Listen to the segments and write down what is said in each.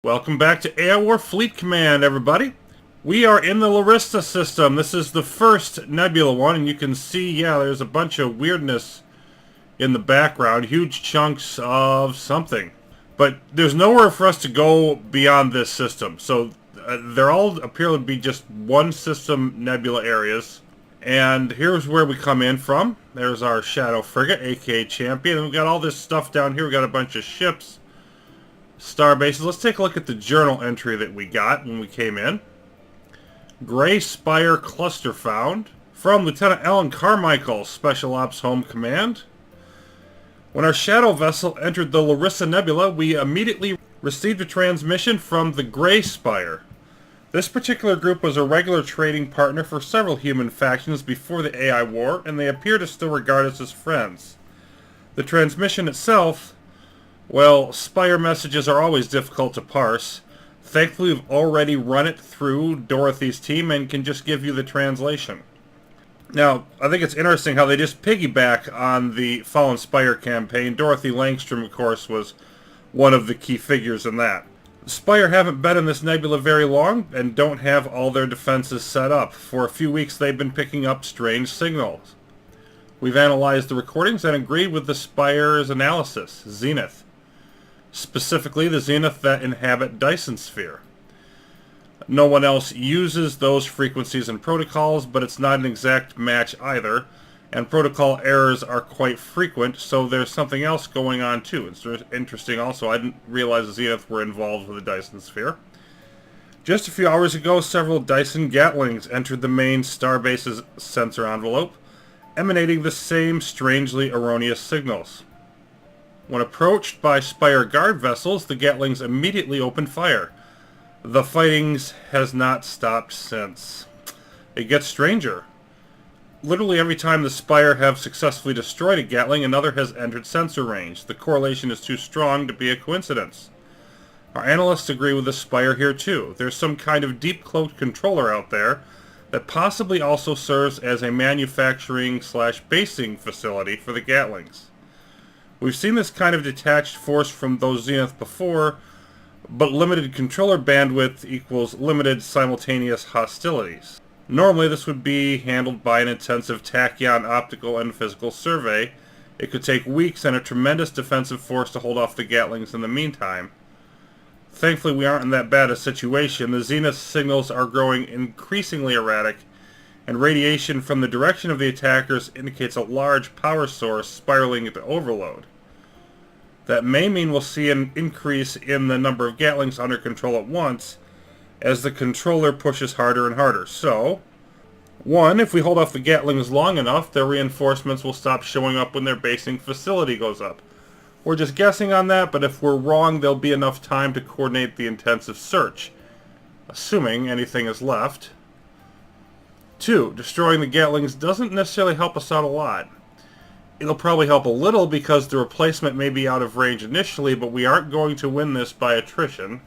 Welcome back to AOR Fleet Command, everybody. We are in the Larissa system. This is the first nebula one, and you can see, yeah, there's a bunch of weirdness in the background. Huge chunks of something. But there's nowhere for us to go beyond this system. So they're all appear to be just one system nebula areas. And here's where we come in from. There's our Shadow Frigate, aka Champion. And we've got all this stuff down here. We've got a bunch of ships. Star bases. Let's take a look at the journal entry that we got when we came in. Gray Spire Cluster found from Lieutenant Alan Carmichael, Special Ops Home Command. When our shadow vessel entered the Larissa Nebula, we immediately received a transmission from the Gray Spire. This particular group was a regular trading partner for several human factions before the AI war, and they appear to still regard us as friends. The transmission itself, well, Spire messages are always difficult to parse. Thankfully, we've already run it through Dorothy's team and can just give you the translation. Now, I think it's interesting how they just piggyback on the Fallen Spire campaign. Dorothy Langstrom, of course, was one of the key figures in that. Spire haven't been in this nebula very long and don't have all their defenses set up. For a few weeks, they've been picking up strange signals. We've analyzed the recordings and agreed with the Spire's analysis, Zenith. Specifically, the Zenith that inhabit Dyson Sphere. No one else uses those frequencies and protocols, but it's not an exact match either, and protocol errors are quite frequent, so there's something else going on too. It's interesting also, I didn't realize the Zenith were involved with the Dyson Sphere. Just a few hours ago, several Dyson Gatlings entered the main Starbase's sensor envelope, emanating the same strangely erroneous signals. When approached by Spire guard vessels, the Gatlings immediately opened fire. The fightings has not stopped since. It gets stranger. Literally every time the Spire have successfully destroyed a Gatling, another has entered sensor range. The correlation is too strong to be a coincidence. Our analysts agree with the Spire here too. There's some kind of deep-cloaked controller out there that possibly also serves as a manufacturing/basing facility for the Gatlings. We've seen this kind of detached force from those Zenith before, but limited controller bandwidth equals limited simultaneous hostilities. Normally this would be handled by an intensive tachyon optical and physical survey. It could take weeks and a tremendous defensive force to hold off the Gatlings in the meantime. Thankfully we aren't in that bad a situation. The Zenith signals are growing increasingly erratic, and radiation from the direction of the attackers indicates a large power source spiraling into overload. That may mean we'll see an increase in the number of Gatlings under control at once as the controller pushes harder and harder. So, one, if we hold off the Gatlings long enough, their reinforcements will stop showing up when their basing facility goes up. We're just guessing on that, but if we're wrong, there'll be enough time to coordinate the intensive search, assuming anything is left. Two, destroying the Gatlings doesn't necessarily help us out a lot. It'll probably help a little because the replacement may be out of range initially, but we aren't going to win this by attrition.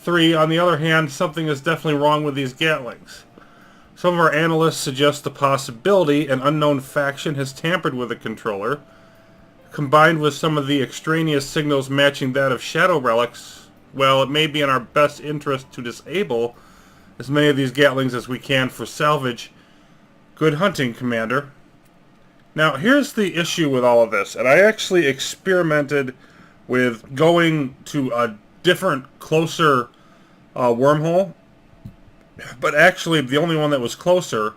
3, on the other hand, something is definitely wrong with these Gatlings. Some of our analysts suggest the possibility an unknown faction has tampered with the controller. Combined with some of the extraneous signals matching that of shadow relics, well, it may be in our best interest to disable as many of these Gatlings as we can for salvage. Good hunting, Commander. Now, here's the issue with all of this, and I actually experimented with going to a different, closer wormhole, but actually the only one that was closer,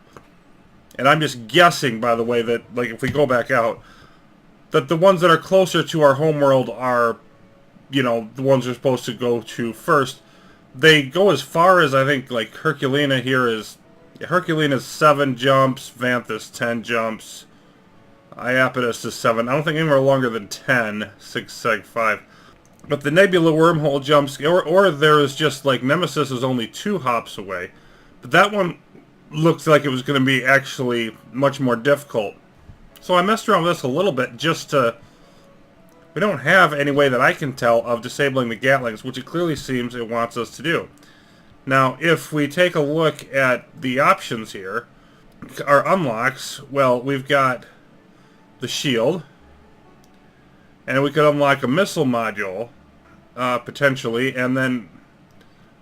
and I'm just guessing, by the way, that, like, if we go back out, that the ones that are closer to our homeworld are, you know, the ones we're supposed to go to first. They go as far as, I think, like, Herculina here is, Herculina's 7 jumps, Vanthus 10 jumps, Iapetus is 7. I don't think anywhere longer than 10. 6, seg 5. But the Nebula wormhole jumps, or there is just like Nemesis is only 2 hops away. But that one looks like it was going to be actually much more difficult. So I messed around with this a little bit just to... We don't have any way that I can tell of disabling the Gatlings, which it clearly seems it wants us to do. Now, if we take a look at the options here, our unlocks, well, we've got the shield, and we could unlock a missile module, potentially, and then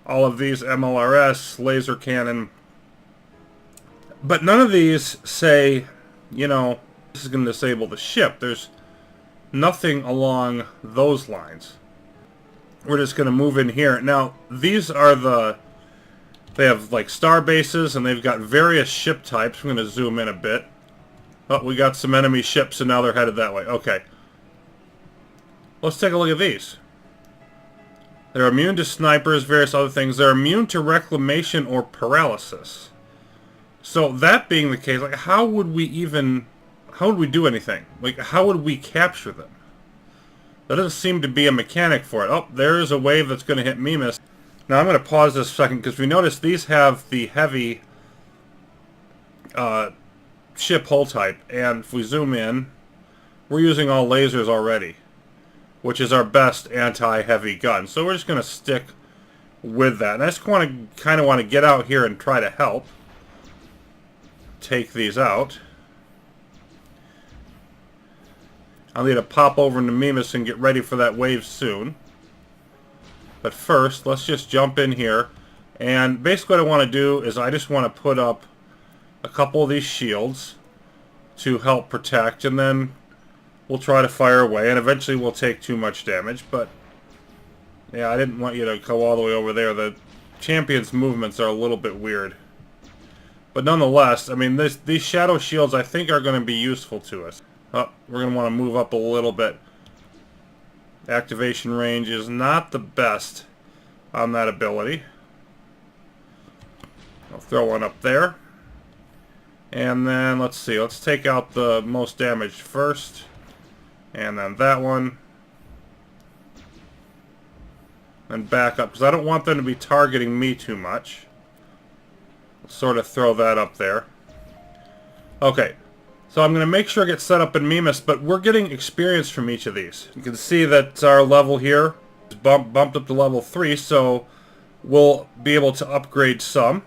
all of these MLRS, laser cannon. But none of these say, you know, this is going to disable the ship. There's nothing along those lines. We're just going to move in here. Now, these are they have like star bases, and they've got various ship types. I'm going to zoom in a bit. Oh, we got some enemy ships, and now they're headed that way. Okay. Let's take a look at these. They're immune to snipers, various other things. They're immune to reclamation or paralysis. So that being the case, like, how would we do anything? Like, how would we capture them? There doesn't seem to be a mechanic for it. Oh, there's a wave that's going to hit Mimas. Now I'm going to pause this a second, because we notice these have the heavy ship hull type. And if we zoom in, we're using all lasers already, which is our best anti-heavy gun. So we're just going to stick with that. And I just kind of want to get out here and try to help take these out. I'll need to pop over into Mimas and get ready for that wave soon. But first, let's just jump in here. And basically what I want to do is I just want to put up a couple of these shields to help protect, and then we'll try to fire away, and eventually we'll take too much damage. But yeah, I didn't want you to go all the way over there. The champion's movements are a little bit weird. But nonetheless, I mean, these shadow shields I think are going to be useful to us. Oh, we're going to want to move up a little bit. Activation range is not the best on that ability. I'll throw one up there. And then, let's see, let's take out the most damaged first. And then that one. And back up, because I don't want them to be targeting me too much. Sort of throw that up there. Okay, so I'm going to make sure I get set up in Mimas, but we're getting experience from each of these. You can see that our level here is bumped up to level 3, so we'll be able to upgrade some.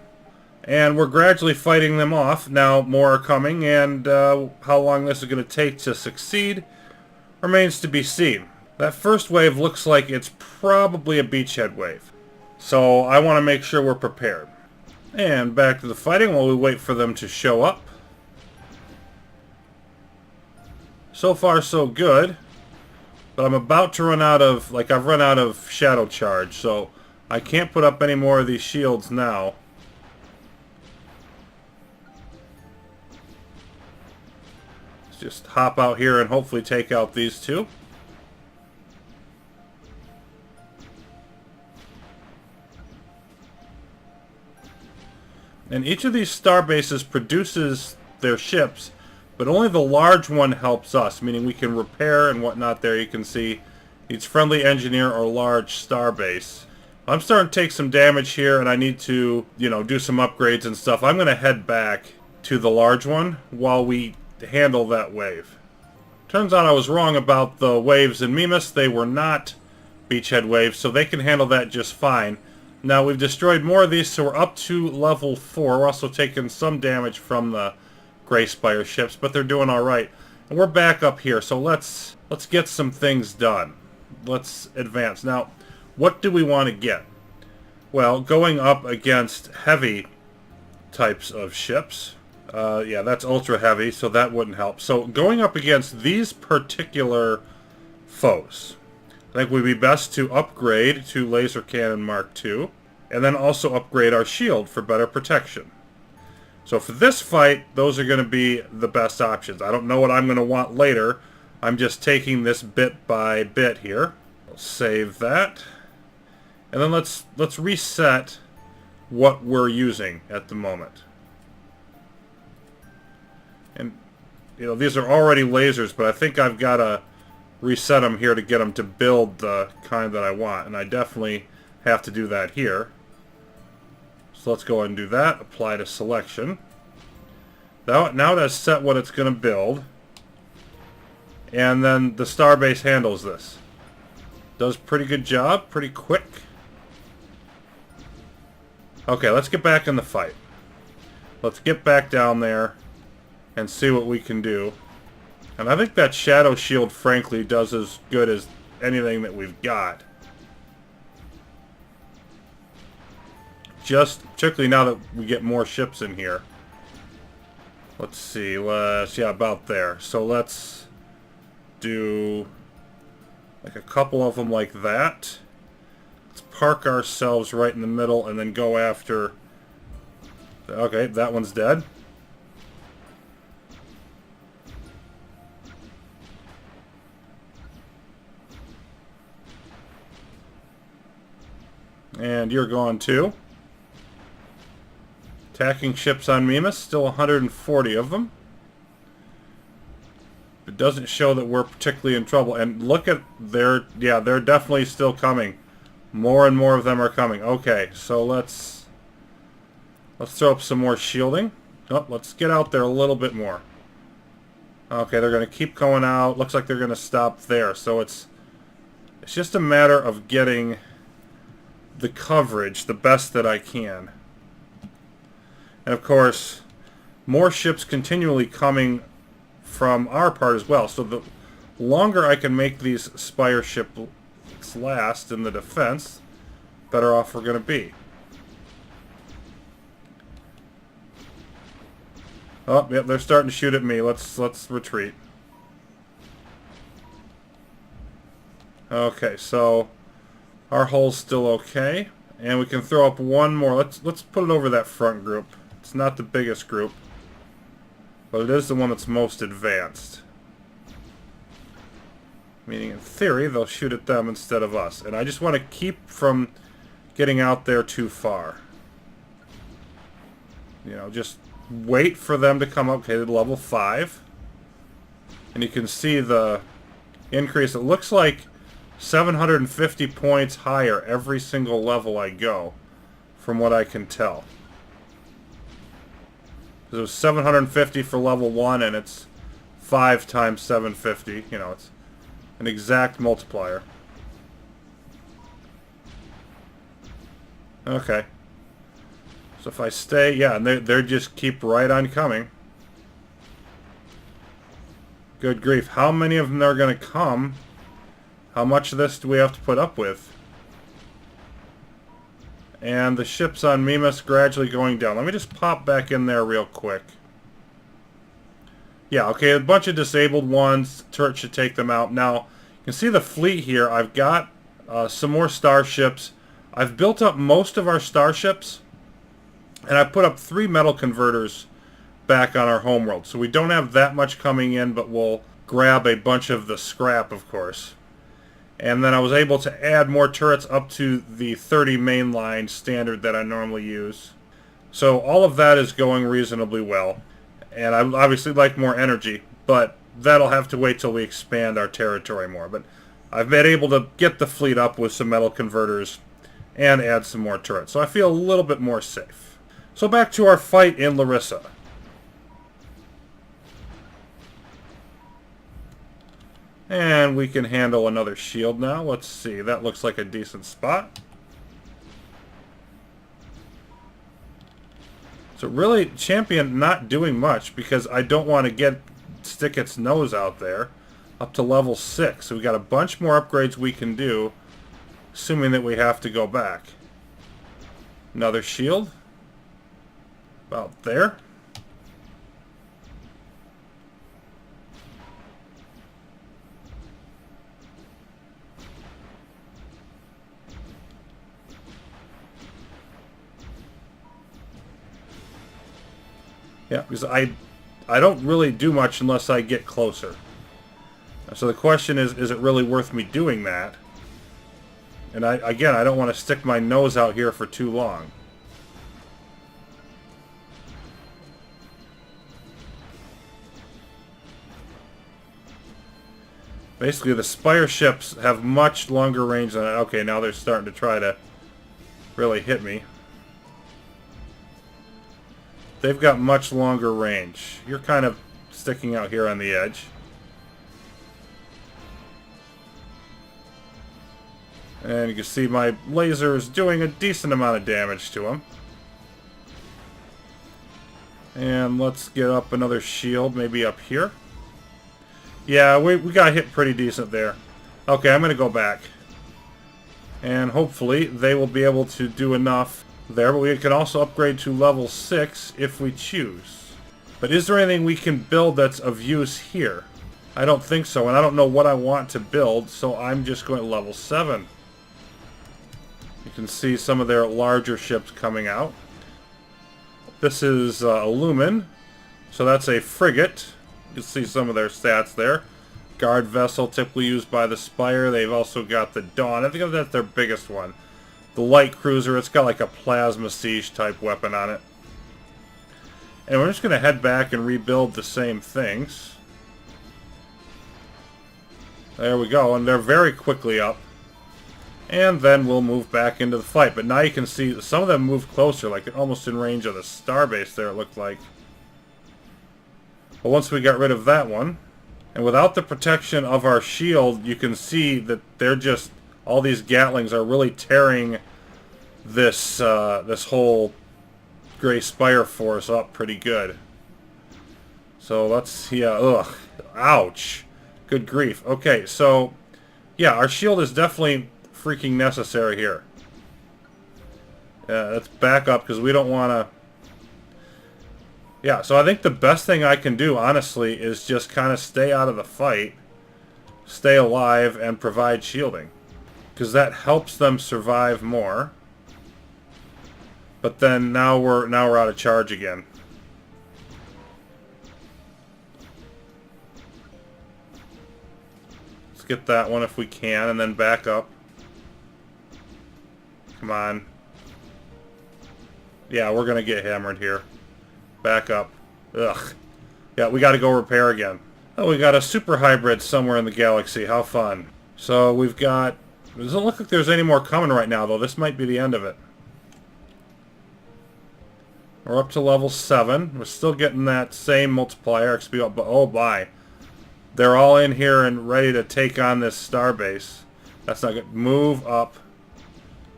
And we're gradually fighting them off. Now more are coming, and how long this is going to take to succeed remains to be seen. That first wave looks like it's probably a beachhead wave. So I want to make sure we're prepared. And back to the fighting while we wait for them to show up. So far so good. But I'm about to run out of, I've run out of shadow charge, so I can't put up any more of these shields now. Let's just hop out here and hopefully take out these two. And each of these star bases produces their ships, but only the large one helps us, meaning we can repair and whatnot. There you can see needs friendly engineer or large star base. I'm starting to take some damage here, and I need to, do some upgrades and stuff. I'm going to head back to the large one while we handle that wave. Turns out I was wrong about the waves in Mimas. They were not beachhead waves, so they can handle that just fine. Now, we've destroyed more of these, so we're up to level 4. We're also taking some damage from the Gray Spire ships, but they're doing alright. And we're back up here, so let's get some things done. Let's advance. Now, what do we want to get? Well, going up against heavy types of ships. Yeah, that's ultra heavy, so that wouldn't help. So, going up against these particular foes, I think it would be best to upgrade to Laser Cannon Mark II, and then also upgrade our shield for better protection. So for this fight, those are going to be the best options. I don't know what I'm going to want later. I'm just taking this bit by bit here. I'll save that. And then let's reset what we're using at the moment. And, these are already lasers, but I think I've got to reset them here to get them to build the kind that I want, and I definitely have to do that here. So let's go ahead and do that. Apply to selection. Now it has set what it's going to build, and then the starbase handles this. Does a pretty good job, pretty quick. Okay, let's get back in the fight. Let's get back down there and see what we can do. And I think that Shadow Shield, frankly, does as good as anything that we've got. just particularly now that we get more ships in here. Let's see, yeah, about there. So let's do like a couple of them like that. Let's park ourselves right in the middle and then go after... Okay, that one's dead. And you're gone too. Attacking ships on Mimas, still 140 of them. It doesn't show that we're particularly in trouble. And look at their... Yeah, they're definitely still coming. More and more of them are coming. Okay, so let's throw up some more shielding. Oh, let's get out there a little bit more. Okay, they're going to keep going out. Looks like they're going to stop there. So it's just a matter of getting the coverage the best that I can. And of course, more ships continually coming from our part as well. So the longer I can make these Spire ships last in the defense, better off we're going to be. Oh, yep, they're starting to shoot at me. Let's retreat. Okay, so our hull's still okay, and we can throw up one more. Let's put it over that front group. It's not the biggest group, but it is the one that's most advanced. Meaning, in theory, they'll shoot at them instead of us. And I just want to keep from getting out there too far. You know, just wait for them to come up. Okay, to level 5. And you can see the increase. It looks like 750 points higher every single level I go, from what I can tell. It was 750 for level 1, and it's 5 times 750. You know, it's an exact multiplier. Okay. So if I stay, yeah, and they just keep right on coming. Good grief. How many of them are going to come? How much of this do we have to put up with? And the ships on Mimas gradually going down. Let me just pop back in there real quick. Yeah, okay, a bunch of disabled ones. Turret should take them out. Now, you can see the fleet here. I've got some more starships. I've built up most of our starships. And I put up 3 metal converters back on our homeworld. So we don't have that much coming in, but we'll grab a bunch of the scrap, of course. And then I was able to add more turrets up to the 30 mainline standard that I normally use. So all of that is going reasonably well. And I obviously like more energy, but that'll have to wait till we expand our territory more. But I've been able to get the fleet up with some metal converters and add some more turrets. So I feel a little bit more safe. So back to our fight in Larissa. And we can handle another shield now. Let's see. That looks like a decent spot. So really, Champion not doing much because I don't want to stick its nose out there up to level 6. So we got a bunch more upgrades we can do, assuming that we have to go back. Another shield. About there. Yeah, because I don't really do much unless I get closer. So the question is it really worth me doing that? And again, I don't want to stick my nose out here for too long. Basically, the Spire ships have much longer range than... Okay, now they're starting to try to really hit me. They've got much longer range. You're kind of sticking out here on the edge. And you can see my laser is doing a decent amount of damage to him. And let's get up another shield, maybe up here. Yeah, we got hit pretty decent there. Okay, I'm going to go back. And hopefully they will be able to do enough there, but we can also upgrade to level 6 if we choose. But is there anything we can build that's of use here? I don't think so, and I don't know what I want to build, so I'm just going to level 7. You can see some of their larger ships coming out. This is a Lumen, so that's a frigate. You can see some of their stats there. Guard vessel, typically used by the Spire. They've also got the Dawn. I think that's their biggest one. The light cruiser, it's got like a plasma siege type weapon on it. And we're just going to head back and rebuild the same things. There we go, and they're very quickly up. And then we'll move back into the fight. But now you can see some of them move closer, like almost in range of the starbase there, it looked like. But once we got rid of that one, and without the protection of our shield, you can see that they're just, all these Gatlings are really tearing this this whole Grey Spire force up pretty good. So let's, yeah, ugh, ouch. Good grief. Okay, so, yeah, our shield is definitely freaking necessary here. Let's back up because we don't want to... Yeah, so I think the best thing I can do, honestly, is just kind of stay out of the fight, stay alive, and provide shielding. Because that helps them survive more. But then now we're out of charge again. Let's get that one if we can, and then back up. Come on. Yeah, we're gonna get hammered here. Back up. Ugh. Yeah, we gotta go repair again. Oh, we got a super hybrid somewhere in the galaxy. How fun. So we've got... It doesn't look like there's any more coming right now, though. This might be the end of it. We're up to level 7. We're still getting that same multiplier XP. But oh, bye. They're all in here and ready to take on this starbase. That's not good. Move up.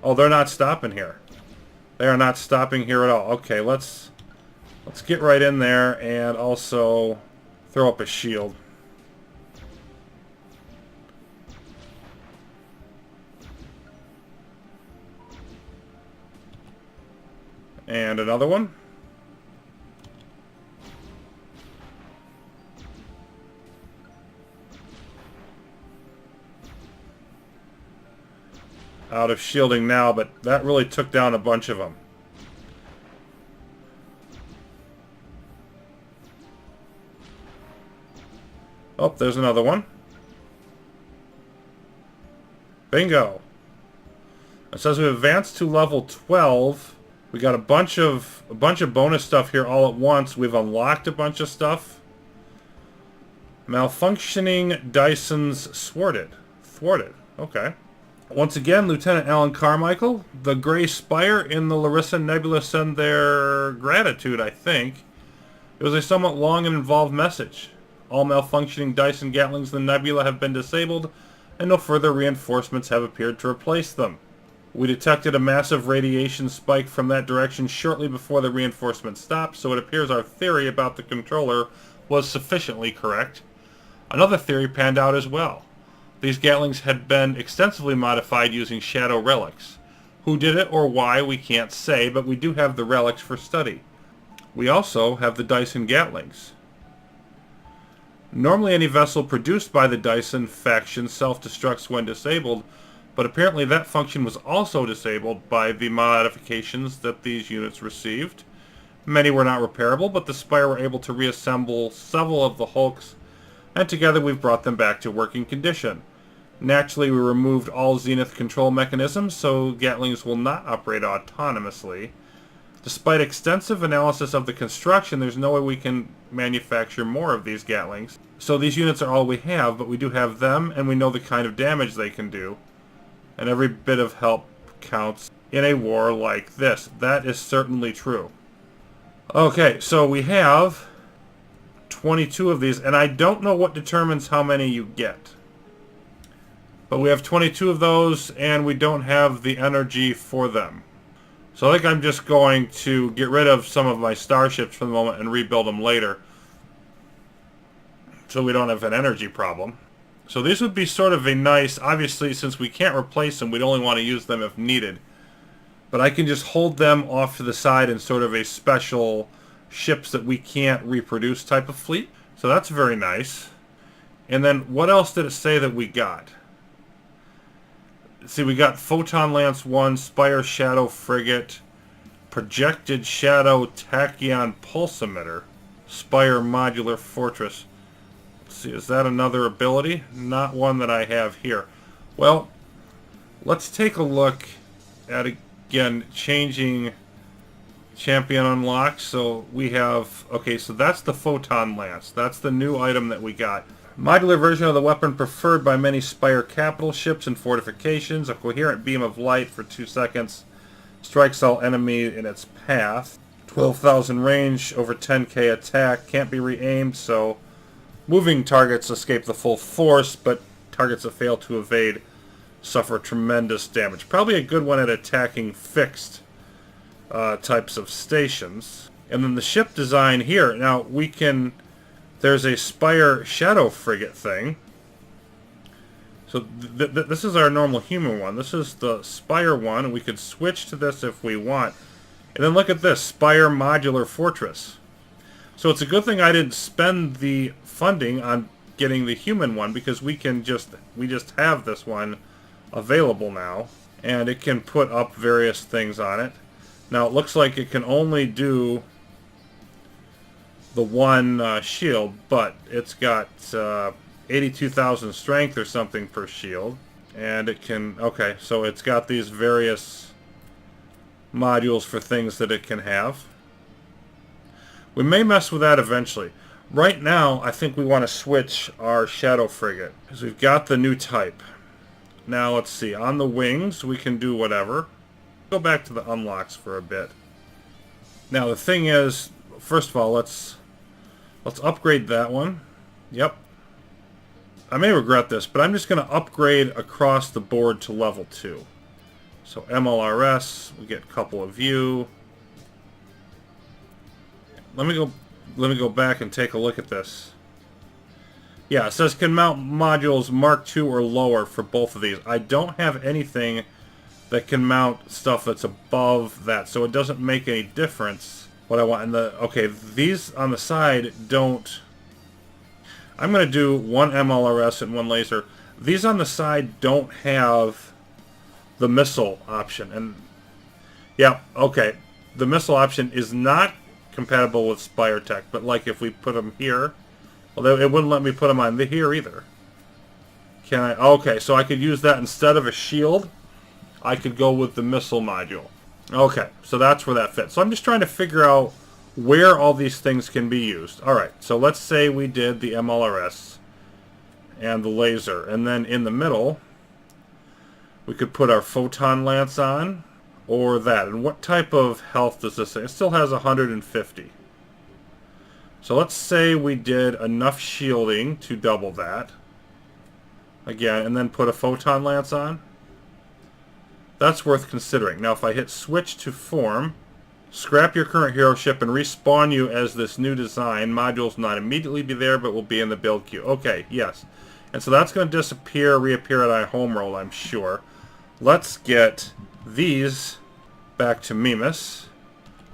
Oh, they're not stopping here. They are not stopping here at all. Okay, let's get right in there and also throw up a shield. And another one. Out of shielding now, but that really took down a bunch of them. Oh, there's another one. Bingo. It says we've advanced to level 12. We got a bunch of bonus stuff here all at once. We've unlocked a bunch of stuff. Malfunctioning Dyson's thwarted. Okay. Once again, Lieutenant Alan Carmichael, the Grey Spire in the Larissa Nebula send their gratitude, I think. It was a somewhat long and involved message. All malfunctioning Dyson Gatlings in the Nebula have been disabled, and no further reinforcements have appeared to replace them. We detected a massive radiation spike from that direction shortly before the reinforcement stopped, so it appears our theory about the controller was sufficiently correct. Another theory panned out as well. These Gatlings had been extensively modified using shadow relics. Who did it or why, we can't say, but we do have the relics for study. We also have the Dyson Gatlings. Normally any vessel produced by the Dyson faction self-destructs when disabled, but apparently that function was also disabled by the modifications that these units received. Many were not repairable, but the Spire were able to reassemble several of the hulks, and together we've brought them back to working condition. Naturally, we removed all Zenith control mechanisms, so Gatlings will not operate autonomously. Despite extensive analysis of the construction, there's no way we can manufacture more of these Gatlings. So these units are all we have, but we do have them, and we know the kind of damage they can do. And every bit of help counts in a war like this. That is certainly true. Okay, so we have 22 of these, and I don't know what determines how many you get. But we have 22 of those, and we don't have the energy for them. So I think I'm just going to get rid of some of my starships for the moment and rebuild them later, so we don't have an energy problem. So these would be sort of a nice, obviously since we can't replace them, we'd only want to use them if needed. But I can just hold them off to the side in sort of a special ships that we can't reproduce type of fleet. So that's very nice. And then what else did it say that we got? See, we got Photon Lance 1, Spire Shadow Frigate, Projected Shadow Tachyon Pulse Emitter, Spire Modular Fortress. Let's see, is that another ability? Not one that I have here. Well, let's take a look at, again, changing champion unlock. So we have, okay, so that's the Photon Lance. That's the new item that we got. Modular version of the weapon preferred by many Spire capital ships and fortifications. A coherent beam of light for 2 seconds. Strikes all enemy in its path. 12,000 range, over 10k attack. Can't be re-aimed, so moving targets escape the full force, but targets that fail to evade suffer tremendous damage. Probably a good one at attacking fixed types of stations. And then the ship design here. Now, we can... There's a Spire Shadow Frigate thing. So this is our normal human one. This is the Spire one, and we could switch to this if we want. And then look at this, Spire Modular Fortress. So it's a good thing I didn't spend the funding on getting the human one, because we just have this one available now, and it can put up various things on it. Now it looks like it can only do the one shield, but it's got 82,000 strength or something per shield, and it can, okay, so it's got these various modules for things that it can have. We may mess with that eventually. Right now, I think we want to switch our Shadow Frigate, because we've got the new type. Now, let's see, on the wings, we can do whatever. Go back to the unlocks for a bit. Now, the thing is, first of all, let's upgrade that one. Yep. I may regret this, but I'm just going to upgrade across the board to level 2. So MLRS, we get a couple of you. Let me go back and take a look at this. Yeah, it says can mount modules Mark II or lower for both of these. I don't have anything that can mount stuff that's above that, so it doesn't make any difference what I want. And okay, these on the side don't... I'm going to do one MLRS and one laser. These on the side don't have the missile option. And yeah, okay, the missile option is not compatible with Spire Tech, but like if we put them here, well, it wouldn't let me put them on here either. Can I? Okay, so I could use that instead of a shield. I could go with the missile module. Okay, so that's where that fits. So I'm just trying to figure out where all these things can be used. Alright, so let's say we did the MLRS and the laser, and then in the middle we could put our Photon Lance on, or that. And what type of health does this say? It still has 150. So let's say we did enough shielding to double that. Again, and then put a Photon Lance on. That's worth considering. Now if I hit switch to form, scrap your current hero ship and respawn you as this new design. Modules will not immediately be there, but will be in the build queue. Okay, yes. And so that's going to disappear, reappear at our home roll, I'm sure. Let's get these back to Mimas.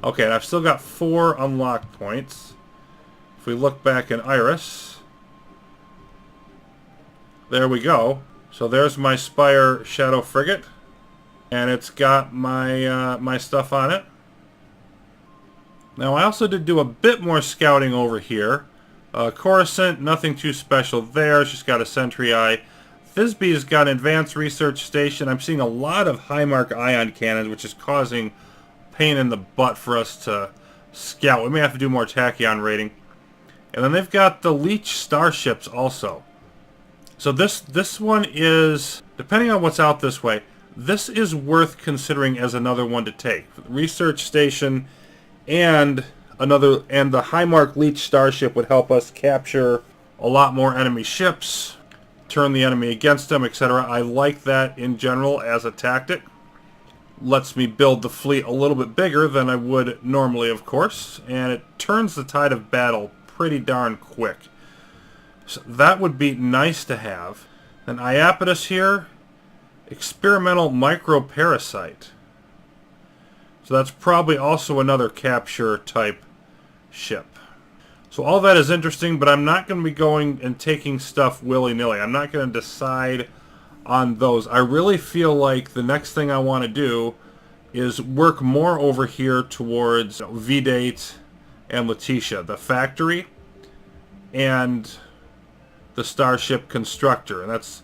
Okay, and I've still got 4 unlock points. If we look back in Iris, there we go. So there's my Spire Shadow Frigate, and it's got my my stuff on it. Now I also did do a bit more scouting over here. Coruscant, nothing too special there. She's got a sentry eye. Thisbe's got an advanced research station. I'm seeing a lot of high-mark ion cannons, which is causing pain in the butt for us to scout. We may have to do more tachyon rating. And then they've got the Leech starships also. So this one is, depending on what's out this way, this is worth considering as another one to take. Research station and the high-mark Leech starship would help us capture a lot more enemy ships, turn the enemy against them, etc. I like that in general as a tactic. Lets me build the fleet a little bit bigger than I would normally, of course, and it turns the tide of battle pretty darn quick. So that would be nice to have. Then Iapetus here, experimental microparasite. So that's probably also another capture type ship. So all that is interesting, but I'm not going to be going and taking stuff willy-nilly. I'm not going to decide on those. I really feel like the next thing I want to do is work more over here towards V-Date and Letitia, the factory and the Starship Constructor. And that's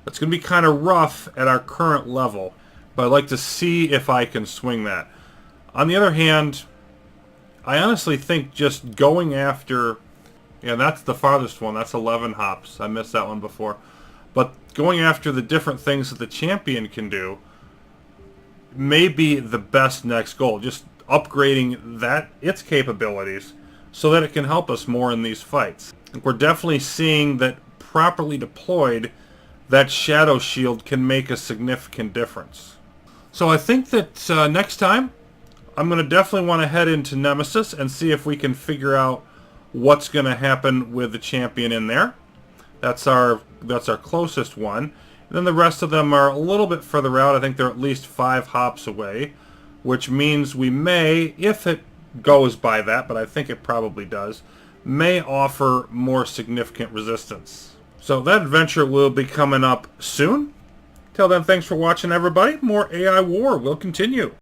going to be kind of rough at our current level, but I'd like to see if I can swing that. On the other hand, I honestly think just going after... Yeah, that's the farthest one. That's 11 hops. I missed that one before. But going after the different things that the champion can do may be the best next goal. Just upgrading its capabilities so that it can help us more in these fights. We're definitely seeing that properly deployed, that shadow shield can make a significant difference. So I think that next time, I'm going to definitely want to head into Nemesis and see if we can figure out what's going to happen with the champion in there. That's our closest one. And then the rest of them are a little bit further out. I think they're at least 5 hops away, which means we may, if it goes by that, but I think it probably does, may offer more significant resistance. So that adventure will be coming up soon. Till then, thanks for watching, everybody. More AI War will continue.